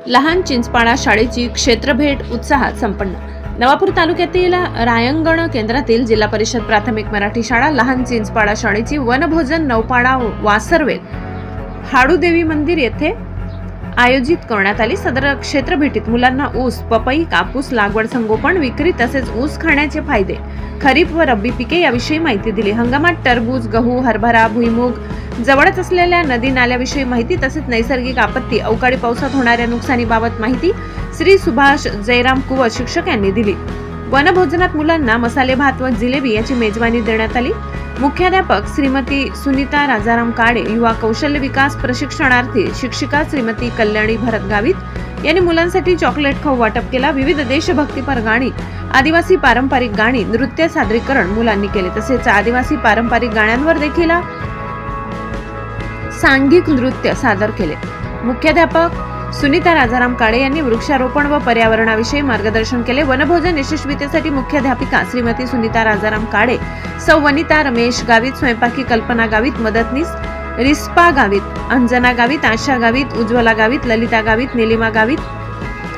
लहान चिंचपाडा शाळेची क्षेत्रभेट उत्साहात संपन्न। नवापूर तालुक्यातील रायंगण केंद्रातील जिल्हा परिषद प्राथमिक मराठी शाळा लहान चिंचपाडा शाळेची वनभोजन नौपाडा वासरवेल हाडूदेवी मंदिर येथे आयोजित करण्यात आली। सदर क्षेत्रभेटीत मुलांना ऊस, पपई, कापूस लागवड, संगोपन, विक्री तसेच ऊस खाण्याचे फायदे, खरीप व रब्बी पिके याविषयी माहिती दिली। हंगामात टरबूज, गहू, हरभरा, भुईमूग, जवळच असलेल्या नदी नाल्याविषयी माहिती तसेच नैसर्गिक आपत्ती, अवकाळी पावसात होणाऱ्या नुकसानीबाबत माहिती श्री सुभाष जयराम कुवर शिक्षक यांनी दिली। वनभोजनात मुलांना मसाले भात व जिलेबी याची मेजवानी देण्यात आली। मुख्याध्यापक श्रीमती सुनीता राजाराम काळे, युवा कौशल्य विकास प्रशिक्षणार्थी शिक्षिका श्रीमती कल्याणी भरत गावित यांनी मुलांसाठी चॉकलेट खाऊ वाटप केला। विविध देशभक्तीपर गाणी, आदिवासी पारंपरिक गाणी, नृत्य सादरीकरण मुलांनी केले। तसेच आदिवासी पारंपरिक गाण्यांवर देखील सांघिक नृत्य सादर केले। मुख्याध्यापक सुनीता राजाराम काळे यांनी वृक्षारोपण व पर्यावरणाविषयी मार्गदर्शन केले। वनभोजन यशस्वीतेसाठी मुख्याध्यापिका श्रीमती सुनीता राजाराम काळे, सौ वनिता रमेश गावित, स्वयंपाकी कल्पना गावित, मदतनीस रिस्पा गावित, अंजना गावित, आशा गावित, उज्ज्वला गावित, ललिता गावित, निलिमा गावित,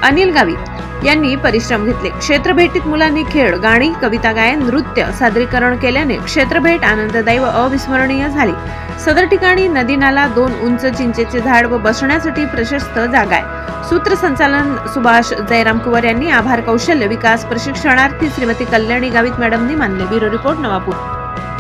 अनिल गावित यांनी परिश्रम घेतले। क्षेत्रभेटीत मुलांनी खेळ, गाणी, कविता गायन, नृत्य सादरीकरण केल्याने क्षेत्रभेट आनंददायी व अविस्मरणीय झाली। सदर ठिकाणी नदी नाला, 2 उंच चिंचेचे झाड व बसण्यासाठी प्रशस्त जागा आहे। सूत्रसंचालन सुभाष जयराम कुवर यांनी आभार कौशल्य विकास प्रशिक्षणार्थी श्रीमती कल्याणी गावित मॅडमनी मानले। Bureau report Navapur.